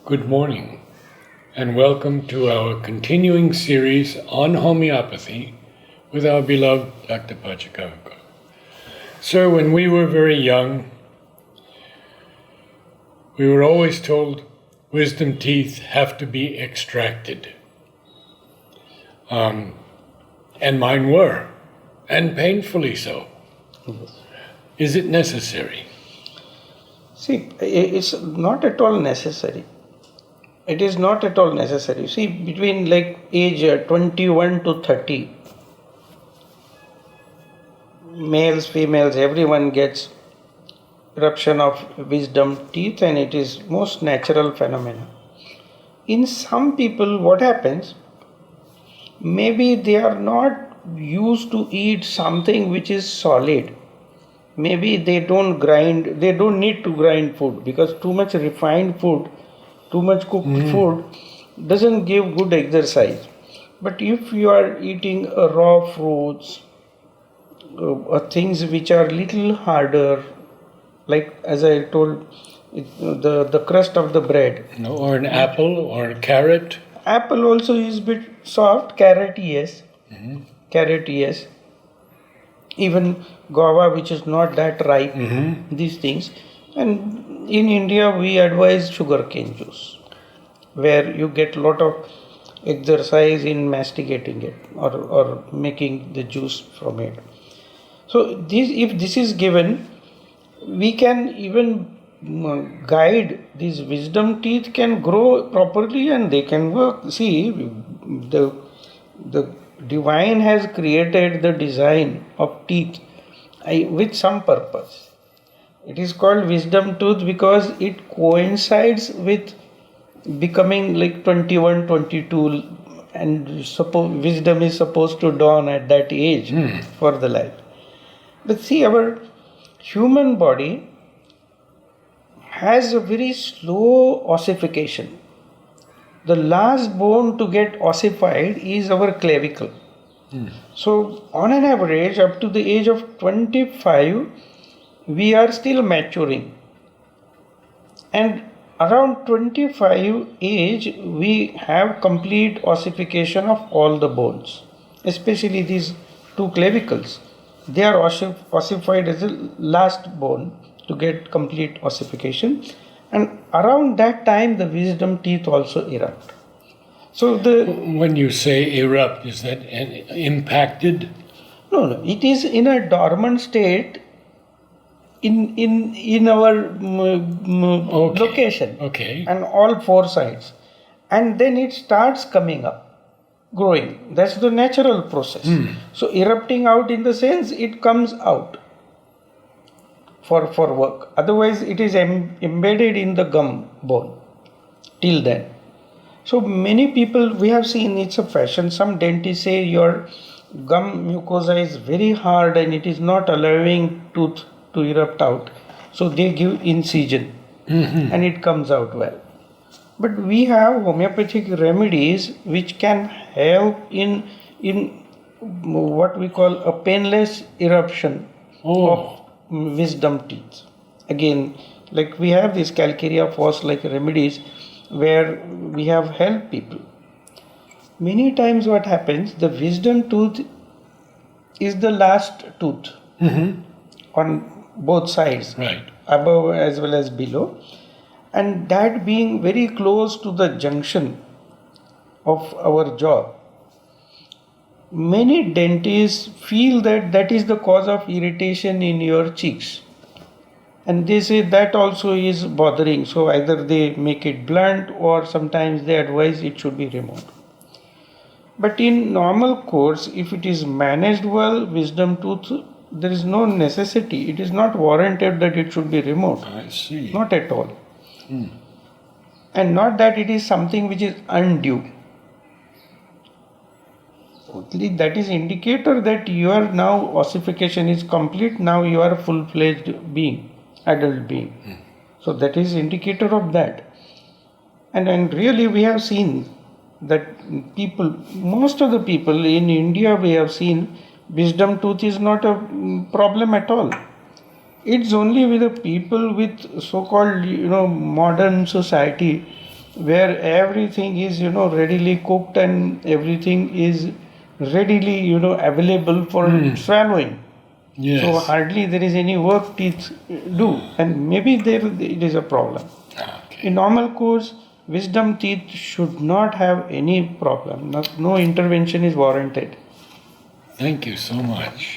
Good morning, and welcome to our continuing series on homeopathy with our beloved Dr. Pachachavka. Sir, when we were very young, we were always told wisdom teeth have to be extracted. And mine were, and painfully so. Is it necessary? See, it's not at all necessary. It is not at all necessary. See, between like age 21 to 30, males, females, everyone gets eruption of wisdom teeth, and it is most natural phenomena. In some people, what happens? Maybe they are not used to eat something which is solid. Maybe they don't need to grind food, because too much refined food, too much cooked food doesn't give good exercise. But if you are eating raw fruits, things which are little harder, like as I told, the crust of the bread. Or an apple or a carrot? Apple also is bit soft. Carrot, yes. Carrot, yes. Even guava, which is not that ripe. These things. And in India, we advise sugarcane juice, where you get a lot of exercise in masticating it or making the juice from it. So if this is given, we can even guide. These wisdom teeth can grow properly and they can work. See, the divine has created the design of teeth with some purpose. It is called wisdom tooth because it coincides with becoming like 21, 22, and wisdom is supposed to dawn at that age for the life. But see, our human body has a very slow ossification. The last bone to get ossified is our clavicle. So, on an average, up to the age of 25, we are still maturing. And around 25 age, we have complete ossification of all the bones, especially these two clavicles. They are ossified as the last bone to get complete ossification, and around that time the wisdom teeth also erupt. So when you say erupt, is that impacted? No, it is in a dormant state in our location. Okay. And all four sides, and then it starts coming up, growing. That's the natural process. So erupting out in the sense it comes out for work. Otherwise it is embedded in the gum bone till then. So many people, we have seen, it's a fashion. Some dentists say your gum mucosa is very hard and it is not allowing tooth to erupt out. So they give incision and it comes out well. But we have homeopathic remedies which can help in what we call a painless eruption of wisdom teeth. Again, like we have these calcarea phos like remedies where we have helped people. Many times what happens, the wisdom tooth is the last tooth on both sides, right, above as well as below. And that being very close to the junction of our jaw, many dentists feel that is the cause of irritation in your cheeks. And they say that also is bothering. So either they make it blunt or sometimes they advise it should be removed. But in normal course, if it is managed well, wisdom tooth, there is no necessity. It is not warranted that it should be removed. I see. Not at all. And not that it is something which is undue. Only that is indicator that your now ossification is complete. Now you are a full-fledged being, adult being. So that is indicator of that. And really we have seen that people, most of the people in India, we have seen wisdom tooth is not a problem at all. It's only with the people with so-called, modern society where everything is readily cooked and everything is readily available for swallowing. Yes. So hardly there is any work teeth do, and maybe there it is a problem. Okay. In normal course, wisdom teeth should not have any problem. No intervention is warranted. Thank you so much.